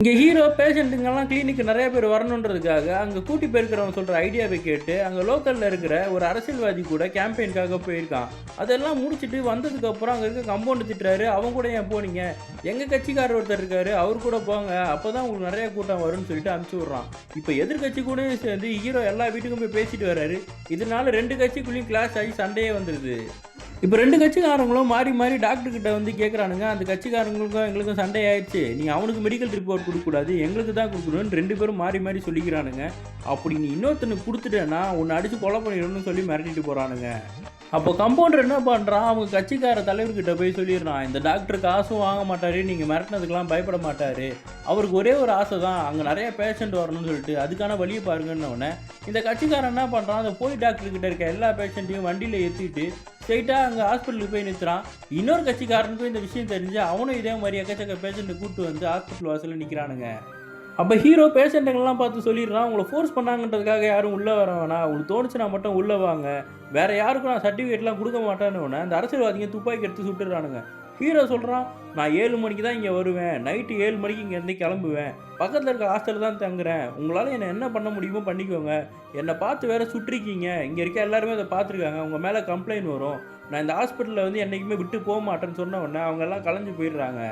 இங்கே ஹீரோ பேஷண்ட்டுங்கெல்லாம் கிளினிக்கு நிறைய பேர் வரணுன்றதுக்காக அங்கே கூட்டி போயிருக்கிறவங்க சொல்கிற ஐடியாவை கேட்டு அங்கே லோக்கலில் இருக்கிற ஒரு அரசியல்வாதி கூட கேம்பெயினுக்காக போயிருக்கான். அதெல்லாம் முடிச்சுட்டு வந்ததுக்கப்புறம் அங்கே இருக்க கம்பவுண்டு திட்டுறாரு. அவங்க கூட ஏன் போனீங்க, எங்கள் கட்சிக்காரர் ஒருத்தர் இருக்காரு, அவர் கூட போங்க, அப்போ தான் உங்களுக்கு நிறைய கூட்டம் வரும்னு சொல்லிட்டு அனுப்பிச்சி விட்றான். இப்போ எதிர்கட்சி கூட சேர்ந்து ஹீரோ எல்லா வீட்டுக்கும் போய் பேசிட்டு வர்றாரு. இதனால ரெண்டு கட்சிக்குள்ளேயும் கிளாஸ் ஆகி சண்டையே வந்துடுது. இப்போ ரெண்டு கட்சிக்காரங்களும் மாறி மாறி டாக்டர்கிட்ட வந்து கேட்குறானுங்க. அந்த கட்சிக்காரங்களுக்கும் எங்களுக்கும் சண்டை ஆயிடுச்சு, நீங்கள் அவனுக்கு மெடிக்கல் ரிப்போர்ட் கொடுக்கக்கூடாது, எங்களுக்கு தான் கொடுக்கணும்னு ரெண்டு பேரும் மாறி மாறி சொல்லிக்கிறானுங்க. அப்படி நீ இன்னொருத்தனுக்கு கொடுத்துட்டேன்னா உன்னை அடித்து கொலை பண்ணிடணும்னு சொல்லி மிரட்டிட்டு போகிறானுங்க. அப்போ கம்பவுண்டர் என்ன பண்ணுறான், அவங்க கட்சிக்கார தலைவர்கிட்ட போய் சொல்லிடுறான், இந்த டாக்டர் காசும் வாங்க மாட்டார், நீங்கள் மிரட்டினதுக்கெலாம் பயப்பட மாட்டார், அவருக்கு ஒரே ஒரு ஆசை தான் அங்கே நிறைய பேஷண்ட் வரணும்னு சொல்லிட்டு அதுக்கான வழியை பாருங்கன்னொடனே இந்த கட்சிக்காரன் என்ன பண்ணுறான், அந்த போலி டாக்டர்கிட்ட இருக்க எல்லா பேஷண்ட்டையும் வண்டியில் ஏற்றிட்டு ஸ்ட்ரைட்டாக அங்கே ஹாஸ்பிட்டலுக்கு போய் நிறுத்துறான். இன்னொரு கட்சிக்காரனுக்கும் இந்த விஷயம் தெரிஞ்சு அவனும் இதே மாதிரி எக்கச்சக்க பேஷண்ட்டை கூப்பிட்டு வந்து ஹாஸ்பிட்டல் வாசலில் நிற்கிறானுங்க. அப்போ ஹீரோ பேஷண்ட்டுங்கள்லாம் பார்த்து சொல்லிடுறான், உங்களை ஃபோர்ஸ் பண்ணாங்கன்றதுக்காக யாரும் உள்ளே வர வேணாம், உங்களுக்கு தோணுச்சுன்னா மட்டும் உள்ளே வாங்க, வேறு யாருக்கும் நான் சர்டிஃபிகேட்லாம் கொடுக்க மாட்டேன்னு அந்த அரசியல்வாதிங்க துப்பாக்கி எடுத்து சுட்டுறானுங்க. ஹீரோ சொல்கிறான், நான் 7 மணிக்கு தான் இங்கே வருவேன், நைட்டு 7 மணிக்கு இங்கேருந்து கிளம்புவேன், பக்கத்தில் இருக்க ஹாஸ்டலில் தான் தங்குறேன், உங்களால் என்னை என்ன பண்ண முடியுமோ பண்ணிக்கோங்க, என்னை பார்த்து வேறு சுட்டிருக்கீங்க, இங்கே இருக்க எல்லாருமே அதை பார்த்துருக்காங்க, உங்கள் மேலே கம்ப்ளைண்ட் வரும், நான் இந்த ஹாஸ்பிட்டலில் வந்து என்றைக்குமே விட்டு போக மாட்டேன்னு சொன்ன உடனே அவங்கெல்லாம் கலைஞ்சு போயிடுறாங்க.